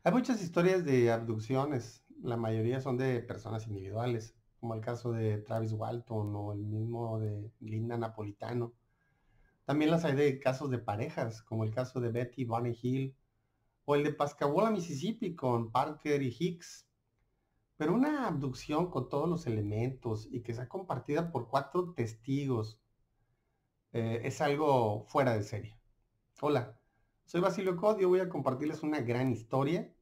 Hay muchas historias de abducciones, la mayoría son de personas individuales, como el caso de Travis Walton o el mismo de Linda Napolitano. También las hay de casos de parejas, como el caso de Betty Bunny Hill o el de Pascagoula, Mississippi, con Parker y Hicks. Pero una abducción con todos los elementos y que sea compartida por 4 testigos es algo fuera de serie. Hola, soy Basilio Cod y voy a compartirles una gran historia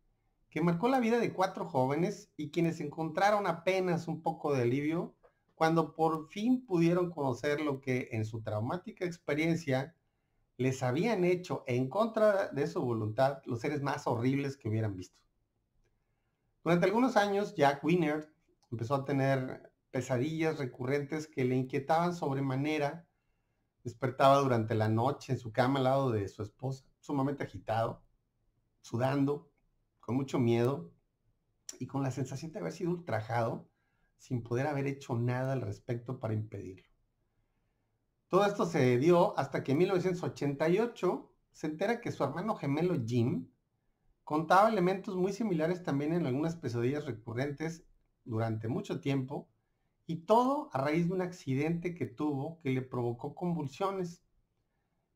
que marcó la vida de 4 jóvenes y quienes encontraron apenas un poco de alivio cuando por fin pudieron conocer lo que en su traumática experiencia les habían hecho en contra de su voluntad los seres más horribles que hubieran visto. Durante algunos años, Jack Wiener empezó a tener pesadillas recurrentes que le inquietaban sobremanera. Despertaba durante la noche en su cama al lado de su esposa, sumamente agitado, sudando, con mucho miedo y con la sensación de haber sido ultrajado sin poder haber hecho nada al respecto para impedirlo. Todo esto se dio hasta que en 1988 se entera que su hermano gemelo Jim contaba elementos muy similares también en algunas pesadillas recurrentes durante mucho tiempo, y todo a raíz de un accidente que tuvo que le provocó convulsiones.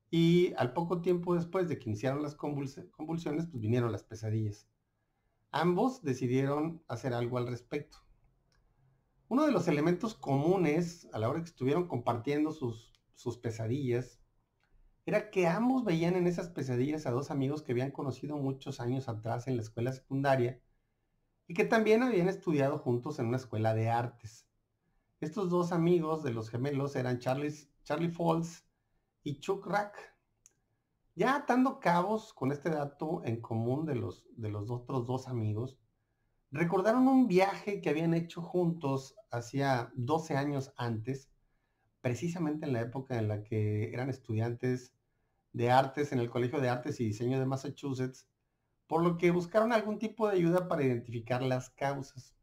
Y al poco tiempo después de que iniciaron las convulsiones, pues vinieron las pesadillas. Ambos decidieron hacer algo al respecto. Uno de los elementos comunes a la hora que estuvieron compartiendo sus pesadillas era que ambos veían en esas pesadillas a 2 amigos que habían conocido muchos años atrás en la escuela secundaria y que también habían estudiado juntos en una escuela de artes. Estos 2 amigos de los gemelos eran Charlie Falls y Chuck Rack. Ya atando cabos con este dato en común de los otros 2 amigos, recordaron un viaje que habían hecho juntos hacía 12 años antes, precisamente en la época en la que eran estudiantes de artes en el Colegio de Artes y Diseño de Massachusetts, por lo que buscaron algún tipo de ayuda para identificar las causas.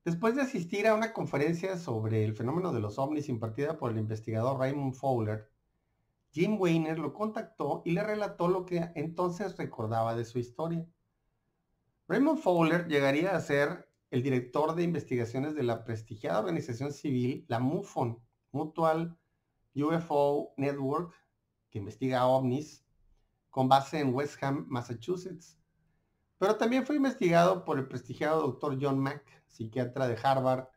Después de asistir a una conferencia sobre el fenómeno de los ovnis impartida por el investigador Raymond Fowler, Jim Weiner lo contactó y le relató lo que entonces recordaba de su historia. Raymond Fowler llegaría a ser el director de investigaciones de la prestigiada organización civil, la MUFON, Mutual UFO Network, que investiga ovnis, con base en West Ham, Massachusetts. Pero también fue investigado por el prestigiado doctor John Mack, psiquiatra de Harvard,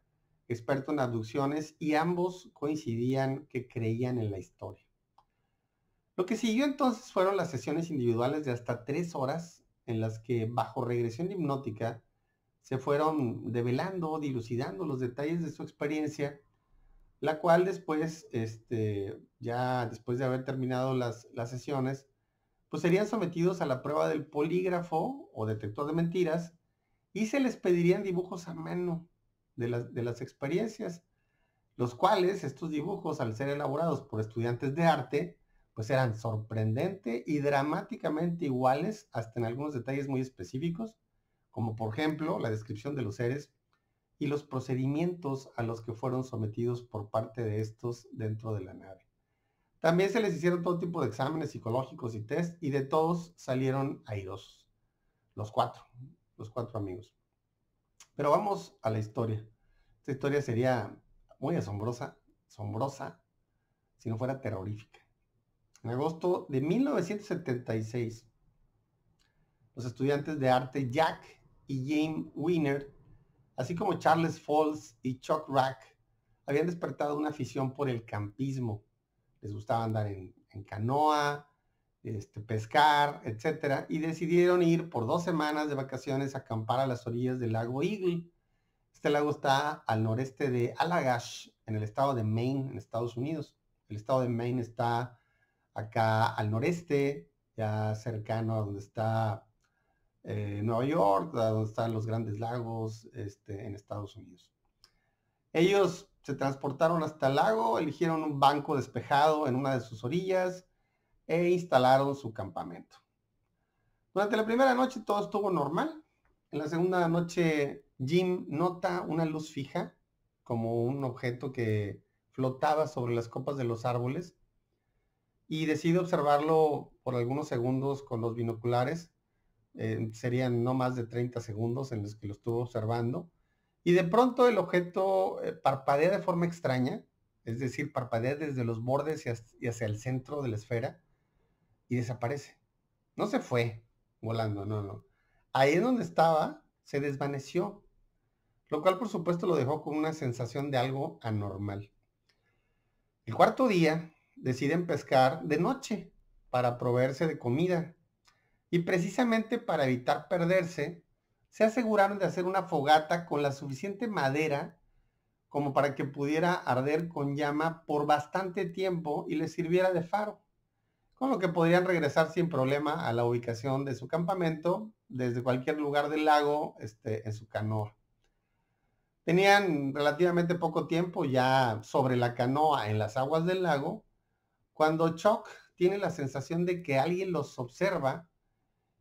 experto en abducciones, y ambos coincidían que creían en la historia. Lo que siguió entonces fueron las sesiones individuales de hasta 3 horas en las que, bajo regresión hipnótica, se fueron develando, dilucidando los detalles de su experiencia, la cual después, ya después de haber terminado las sesiones, pues serían sometidos a la prueba del polígrafo o detector de mentiras y se les pedirían dibujos a mano de las experiencias, los cuales estos dibujos, al ser elaborados por estudiantes de arte, pues eran sorprendente y dramáticamente iguales, hasta en algunos detalles muy específicos, como por ejemplo la descripción de los seres y los procedimientos a los que fueron sometidos por parte de estos dentro de la nave. También se les hicieron todo tipo de exámenes psicológicos y test, y de todos salieron airosos, los cuatro, los 4 amigos. Pero vamos a la historia. Esta historia sería muy asombrosa, si no fuera terrorífica. En agosto de 1976, los estudiantes de arte Jack y Jane Wiener, así como Charles Falls y Chuck Rack, habían despertado una afición por el campismo. Les gustaba andar en canoa, pescar, etcétera, y decidieron ir por 2 semanas de vacaciones a acampar a las orillas del lago Eagle. Este lago está al noreste de Allagash, en el estado de Maine, en Estados Unidos. El estado de Maine está acá al noreste, ya cercano a donde está Nueva York, a donde están los Grandes Lagos en Estados Unidos. Ellos se transportaron hasta el lago, eligieron un banco despejado en una de sus orillas e instalaron su campamento. Durante la primera noche todo estuvo normal. En la segunda noche Jim nota una luz fija, como un objeto que flotaba sobre las copas de los árboles, y decide observarlo por algunos segundos con los binoculares, serían no más de 30 segundos en los que lo estuvo observando. Y de pronto el objeto parpadea de forma extraña, es decir, parpadea desde los bordes y hacia el centro de la esfera y desaparece. No se fue volando, no, no. Ahí en donde estaba se desvaneció, lo cual por supuesto lo dejó con una sensación de algo anormal. El cuarto día deciden pescar de noche para proveerse de comida y precisamente para evitar perderse, se aseguraron de hacer una fogata con la suficiente madera como para que pudiera arder con llama por bastante tiempo y les sirviera de faro, con lo que podrían regresar sin problema a la ubicación de su campamento desde cualquier lugar del lago en su canoa. Tenían relativamente poco tiempo ya sobre la canoa en las aguas del lago, cuando Chuck tiene la sensación de que alguien los observa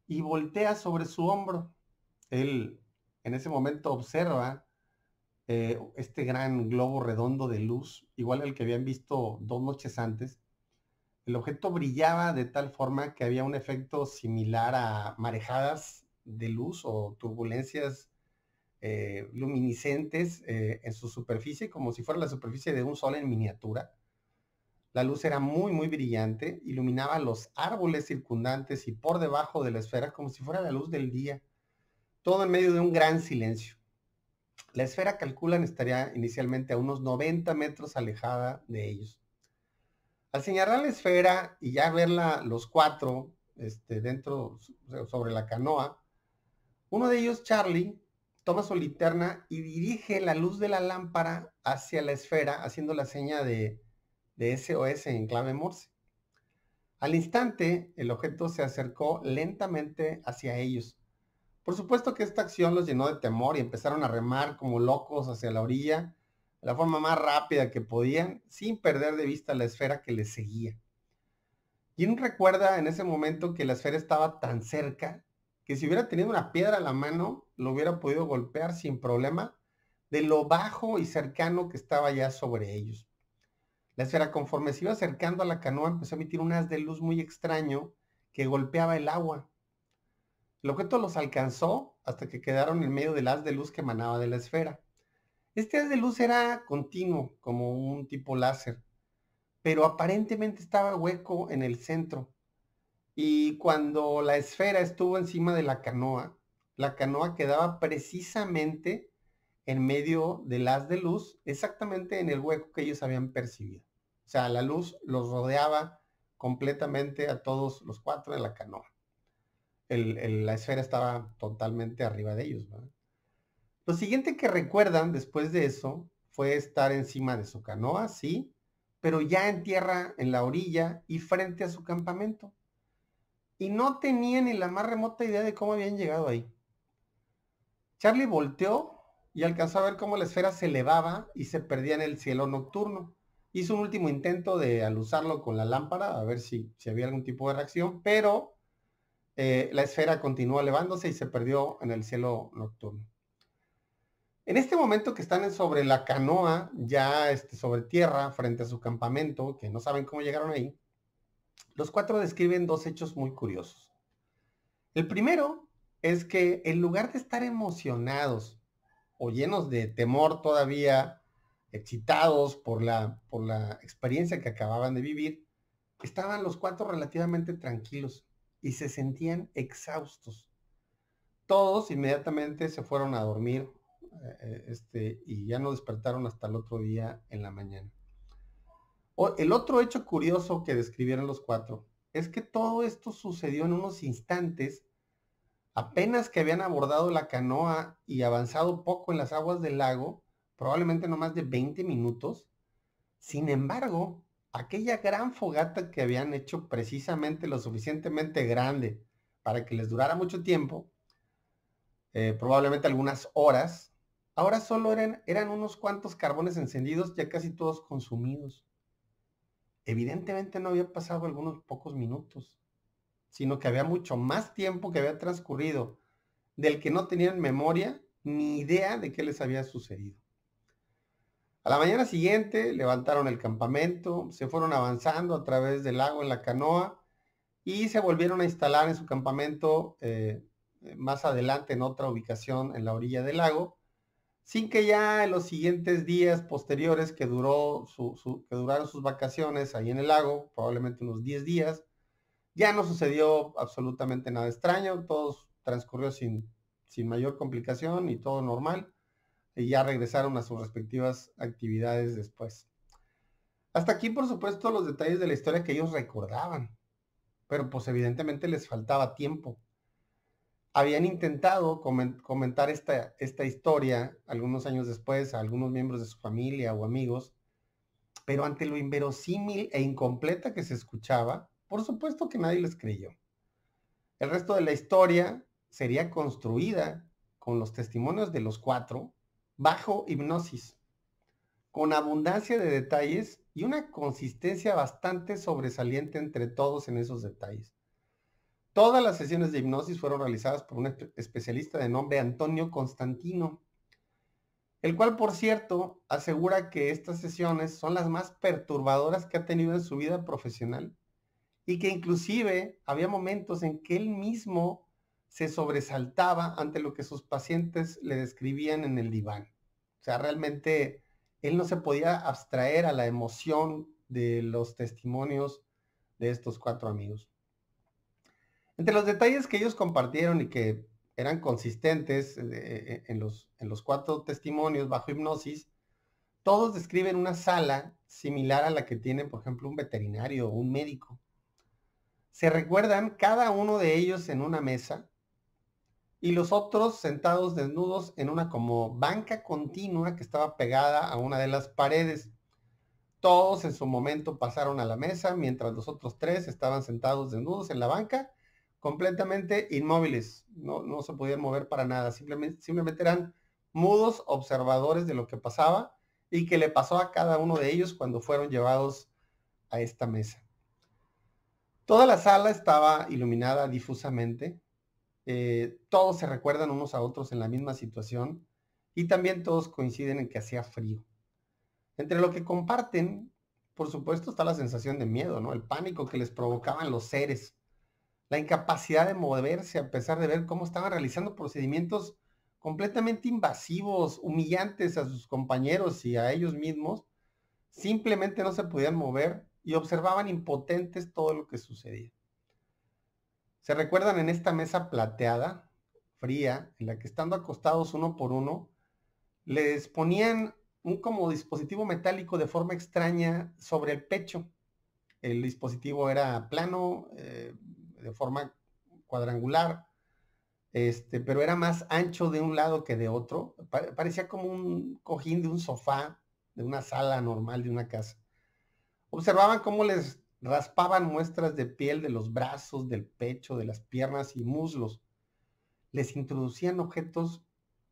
y voltea sobre su hombro. Él en ese momento observa este gran globo redondo de luz, igual al que habían visto 2 noches antes. El objeto brillaba de tal forma que había un efecto similar a marejadas de luz o turbulencias luminiscentes en su superficie, como si fuera la superficie de un sol en miniatura. La luz era muy, muy brillante, iluminaba los árboles circundantes y por debajo de la esfera como si fuera la luz del día, todo en medio de un gran silencio. La esfera, calculan, estaría inicialmente a unos 90 metros alejada de ellos. Al señalar la esfera y ya verla los cuatro dentro, sobre la canoa, uno de ellos, Charlie, toma su linterna y dirige la luz de la lámpara hacia la esfera, haciendo la seña de SOS en clave Morse. Al instante, el objeto se acercó lentamente hacia ellos. Por supuesto que esta acción los llenó de temor y empezaron a remar como locos hacia la orilla de la forma más rápida que podían, sin perder de vista la esfera que les seguía. Jim recuerda en ese momento que la esfera estaba tan cerca que si hubiera tenido una piedra a la mano, lo hubiera podido golpear sin problema de lo bajo y cercano que estaba ya sobre ellos. La esfera, conforme se iba acercando a la canoa, empezó a emitir un haz de luz muy extraño que golpeaba el agua. El objeto los alcanzó hasta que quedaron en medio del haz de luz que emanaba de la esfera. Este haz de luz era continuo, como un tipo láser, pero aparentemente estaba hueco en el centro. Y cuando la esfera estuvo encima de la canoa quedaba precisamente en medio del haz de luz, exactamente en el hueco que ellos habían percibido. O sea, la luz los rodeaba completamente a todos los cuatro en la canoa. La esfera estaba totalmente arriba de ellos, ¿verdad? Lo siguiente que recuerdan después de eso fue estar encima de su canoa, sí, pero ya en tierra, en la orilla y frente a su campamento. Y no tenían ni la más remota idea de cómo habían llegado ahí. Charlie volteó y alcanzó a ver cómo la esfera se elevaba y se perdía en el cielo nocturno. Hizo un último intento de aluzarlo con la lámpara a ver si había algún tipo de reacción, pero la esfera continuó elevándose y se perdió en el cielo nocturno. En este momento que están sobre la canoa, ya sobre tierra, frente a su campamento, que no saben cómo llegaron ahí, los cuatro describen 2 hechos muy curiosos. El primero es que en lugar de estar emocionados o llenos de temor todavía, excitados por la experiencia que acababan de vivir, estaban los cuatro relativamente tranquilos y se sentían exhaustos. Todos inmediatamente se fueron a dormir y ya no despertaron hasta el otro día en la mañana. El otro hecho curioso que describieron los cuatro es que todo esto sucedió en unos instantes, apenas que habían abordado la canoa y avanzado poco en las aguas del lago, probablemente no más de 20 minutos. Sin embargo, aquella gran fogata que habían hecho precisamente lo suficientemente grande para que les durara mucho tiempo, probablemente algunas horas, ahora solo eran unos cuantos carbones encendidos, ya casi todos consumidos. Evidentemente no había pasado algunos pocos minutos, sino que había mucho más tiempo que había transcurrido, del que no tenían memoria ni idea de qué les había sucedido. A la mañana siguiente levantaron el campamento, se fueron avanzando a través del lago en la canoa y se volvieron a instalar en su campamento más adelante en otra ubicación en la orilla del lago, sin que ya en los siguientes días posteriores que duraron sus vacaciones ahí en el lago, probablemente unos 10 días, ya no sucedió absolutamente nada extraño, todo transcurrió sin mayor complicación y todo normal, y ya regresaron a sus respectivas actividades después. Hasta aquí, por supuesto, los detalles de la historia que ellos recordaban, pero pues evidentemente les faltaba tiempo. Habían intentado comentar esta historia algunos años después a algunos miembros de su familia o amigos, pero ante lo inverosímil e incompleta que se escuchaba, por supuesto que nadie les creyó. El resto de la historia sería construida con los testimonios de los 4 bajo hipnosis, con abundancia de detalles y una consistencia bastante sobresaliente entre todos en esos detalles. Todas las sesiones de hipnosis fueron realizadas por un especialista de nombre Antonio Constantino, el cual, por cierto, asegura que estas sesiones son las más perturbadoras que ha tenido en su vida profesional y que inclusive había momentos en que él mismo se sobresaltaba ante lo que sus pacientes le describían en el diván. O sea, realmente él no se podía abstraer a la emoción de los testimonios de estos 4 amigos. Entre los detalles que ellos compartieron y que eran consistentes en los 4 testimonios bajo hipnosis, todos describen una sala similar a la que tiene, por ejemplo, un veterinario o un médico. Se recuerdan cada uno de ellos en una mesa y los otros sentados desnudos en una como banca continua que estaba pegada a una de las paredes. Todos en su momento pasaron a la mesa mientras los otros 3 estaban sentados desnudos en la banca, completamente inmóviles. No se podían mover para nada. Simplemente eran mudos observadores de lo que pasaba y que le pasó a cada uno de ellos cuando fueron llevados a esta mesa. Toda la sala estaba iluminada difusamente. Todos se recuerdan unos a otros en la misma situación y también todos coinciden en que hacía frío. Entre lo que comparten, por supuesto, está la sensación de miedo, ¿no? El pánico que les provocaban los seres, la incapacidad de moverse a pesar de ver cómo estaban realizando procedimientos completamente invasivos, humillantes a sus compañeros y a ellos mismos. Simplemente no se podían mover y observaban impotentes todo lo que sucedía. Se recuerdan en esta mesa plateada, fría, en la que estando acostados uno por uno, les ponían un como dispositivo metálico de forma extraña sobre el pecho. El dispositivo era plano, de forma cuadrangular, pero era más ancho de un lado que de otro. Parecía como un cojín de un sofá, de una sala normal de una casa. Observaban cómo les raspaban muestras de piel de los brazos, del pecho, de las piernas y muslos. Les introducían objetos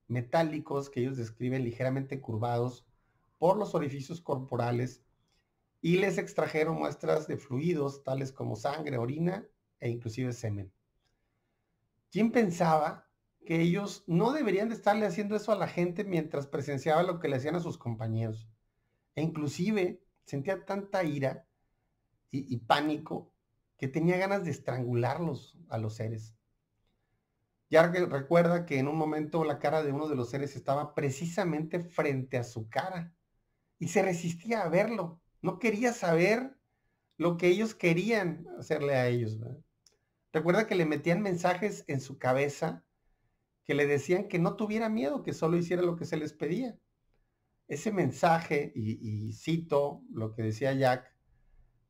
metálicos que ellos describen ligeramente curvados por los orificios corporales y les extrajeron muestras de fluidos tales como sangre, orina e inclusive semen. ¿Quién pensaba que ellos no deberían de estarle haciendo eso a la gente mientras presenciaba lo que le hacían a sus compañeros? E inclusive sentía tanta ira y pánico que tenía ganas de estrangularlos a los seres. Ya recuerda que en un momento la cara de uno de los seres estaba precisamente frente a su cara y se resistía a verlo. No quería saber lo que ellos querían hacerle a ellos, ¿verdad? Recuerda que le metían mensajes en su cabeza que le decían que no tuviera miedo, que solo hiciera lo que se les pedía. Ese mensaje, y cito lo que decía Jack,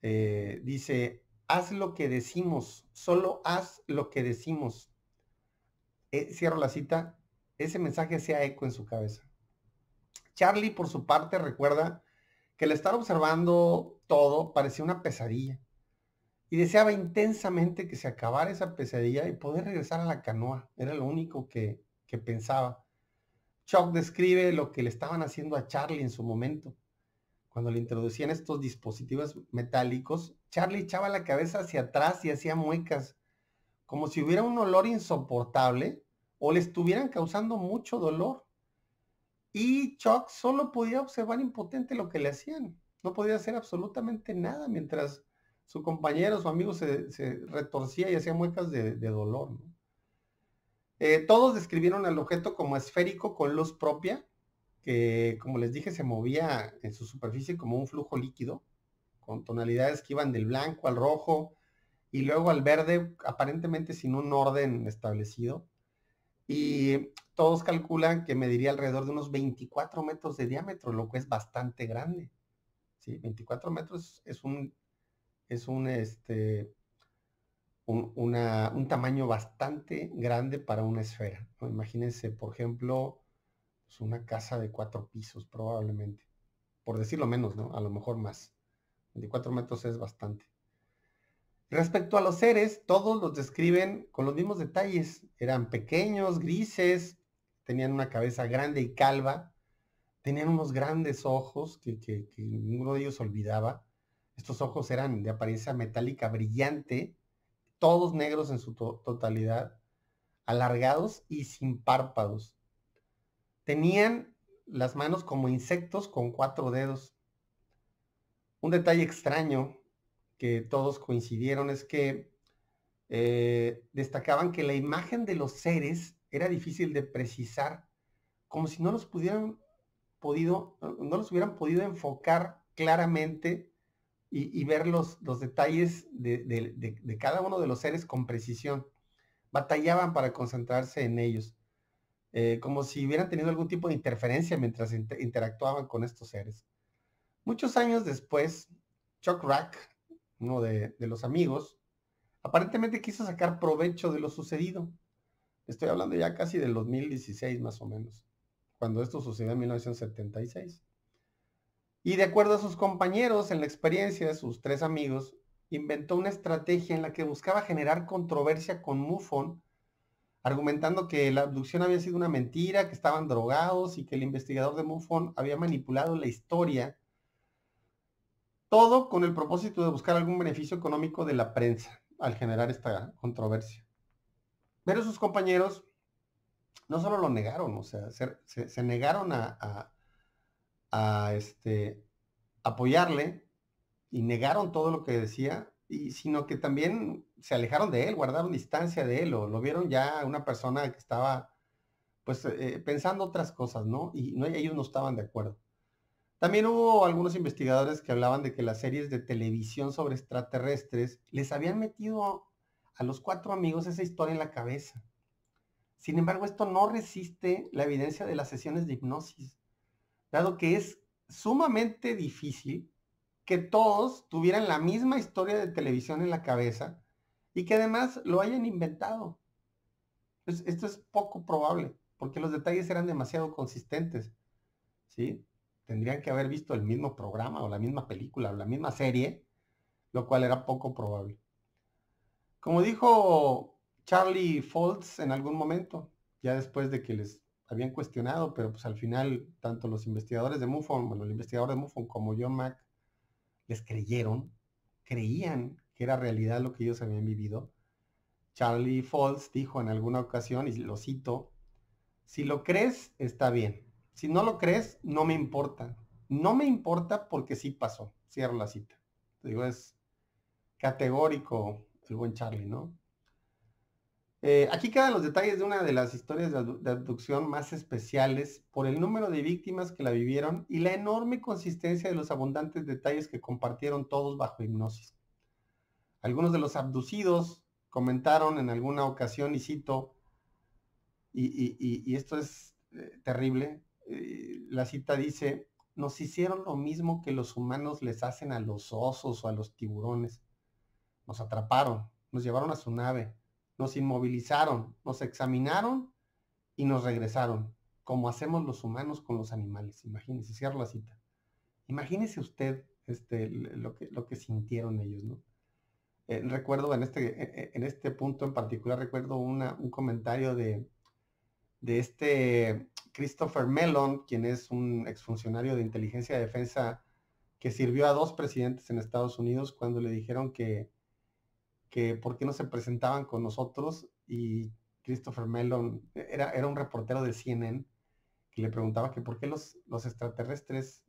dice, haz lo que decimos, solo haz lo que decimos. Cierro la cita, ese mensaje hacía eco en su cabeza. Charlie, por su parte, recuerda que al estar observando todo parecía una pesadilla y deseaba intensamente que se acabara esa pesadilla y poder regresar a la canoa. Era lo único que pensaba. Chuck describe lo que le estaban haciendo a Charlie en su momento. Cuando le introducían estos dispositivos metálicos, Charlie echaba la cabeza hacia atrás y hacía muecas, como si hubiera un olor insoportable o le estuvieran causando mucho dolor. Y Chuck solo podía observar impotente lo que le hacían. No podía hacer absolutamente nada mientras su compañero, su amigo se retorcía y hacía muecas de dolor, ¿no? Todos describieron el objeto como esférico con luz propia, que como les dije se movía en su superficie como un flujo líquido, con tonalidades que iban del blanco al rojo y luego al verde, aparentemente sin un orden establecido. Y todos calculan que mediría alrededor de unos 24 metros de diámetro, lo que es bastante grande. ¿Sí? 24 metros es un tamaño bastante grande para una esfera, ¿no? Imagínense, por ejemplo, pues una casa de 4 pisos probablemente, por decirlo menos, ¿no? A lo mejor más. 24 metros es bastante. Respecto a los seres, todos los describen con los mismos detalles. Eran pequeños, grises, tenían una cabeza grande y calva, tenían unos grandes ojos que ninguno de ellos olvidaba. Estos ojos eran de apariencia metálica brillante, todos negros en su totalidad, alargados y sin párpados. Tenían las manos como insectos con 4 dedos. Un detalle extraño que todos coincidieron es que destacaban que la imagen de los seres era difícil de precisar, como si no los hubieran podido enfocar claramente y ver los detalles de cada uno de los seres con precisión. Batallaban para concentrarse en ellos, como si hubieran tenido algún tipo de interferencia mientras interactuaban con estos seres. Muchos años después, Chuck Rack, uno de los amigos, aparentemente quiso sacar provecho de lo sucedido. Estoy hablando ya casi del 2016 más o menos, cuando esto sucedió en 1976. Y de acuerdo a sus compañeros en la experiencia, sus 3 amigos, inventó una estrategia en la que buscaba generar controversia con MUFON, argumentando que la abducción había sido una mentira, que estaban drogados y que el investigador de MUFON había manipulado la historia. Todo con el propósito de buscar algún beneficio económico de la prensa al generar esta controversia. Pero sus compañeros no solo lo negaron, o sea, se negaron a apoyarle y negaron todo lo que decía, sino que también se alejaron de él, guardaron distancia de él, o lo vieron ya una persona que estaba pues pensando otras cosas, ¿no? Y no, ellos no estaban de acuerdo. También hubo algunos investigadores que hablaban de que las series de televisión sobre extraterrestres les habían metido a los 4 amigos esa historia en la cabeza. Sin embargo, esto no resiste la evidencia de las sesiones de hipnosis, dado que es sumamente difícil que todos tuvieran la misma historia de televisión en la cabeza y que además lo hayan inventado. Pues esto es poco probable, porque los detalles eran demasiado consistentes, ¿sí? Tendrían que haber visto el mismo programa o la misma película o la misma serie, lo cual era poco probable. Como dijo Charlie Foltz en algún momento, ya después de que les habían cuestionado, pero pues al final tanto los investigadores de MUFON, bueno, el investigador de MUFON como John Mack, les creían que era realidad lo que ellos habían vivido. Charlie Foltz dijo en alguna ocasión, y lo cito, si lo crees, está bien. Si no lo crees, no me importa. No me importa porque sí pasó. Cierro la cita. Digo, es categórico el buen Charlie, ¿no? Aquí quedan los detalles de una de las historias de abducción más especiales por el número de víctimas que la vivieron y la enorme consistencia de los abundantes detalles que compartieron todos bajo hipnosis. Algunos de los abducidos comentaron en alguna ocasión, y cito, y esto es terrible, la cita dice, nos hicieron lo mismo que los humanos les hacen a los osos o a los tiburones. Nos atraparon, nos llevaron a su nave, nos inmovilizaron, nos examinaron y nos regresaron, como hacemos los humanos con los animales. Imagínense, cierro la cita. Imagínese usted lo que sintieron ellos, ¿no? Recuerdo en este punto en particular, recuerdo un comentario de Christopher Mellon, quien es un exfuncionario de inteligencia de defensa que sirvió a 2 presidentes en Estados Unidos, cuando le dijeron que por qué no se presentaban con nosotros, y Christopher Mellon era un reportero de CNN que le preguntaba que por qué los extraterrestres,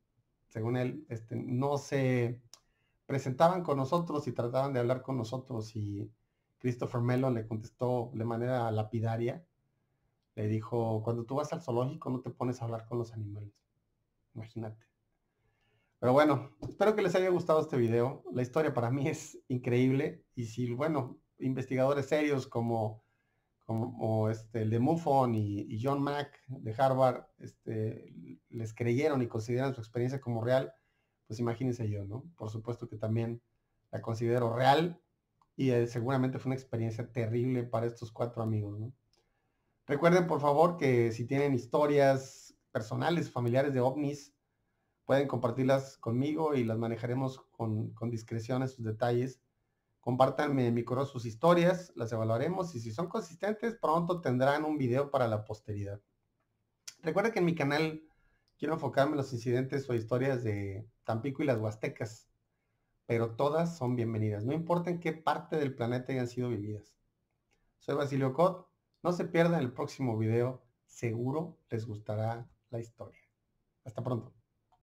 según él, no se presentaban con nosotros y trataban de hablar con nosotros, y Christopher Mellon le contestó de manera lapidaria Le dijo, cuando tú vas al zoológico no te pones a hablar con los animales. Imagínate. Pero bueno, espero que les haya gustado este video. La historia para mí es increíble. Y si, bueno, investigadores serios como el de MUFON y John Mack de Harvard, les creyeron y consideran su experiencia como real, pues imagínense yo, ¿no? Por supuesto que también la considero real y seguramente fue una experiencia terrible para estos 4 amigos, ¿no? Recuerden, por favor, que si tienen historias personales, familiares de ovnis, pueden compartirlas conmigo y las manejaremos con discreción en sus detalles. Compártanme en mi correo sus historias, las evaluaremos y si son consistentes, pronto tendrán un video para la posteridad. Recuerda que en mi canal quiero enfocarme en los incidentes o historias de Tampico y las Huastecas, pero todas son bienvenidas, no importa en qué parte del planeta hayan sido vividas. Soy Basilio Cot, no se pierdan el próximo video, seguro les gustará la historia. Hasta pronto.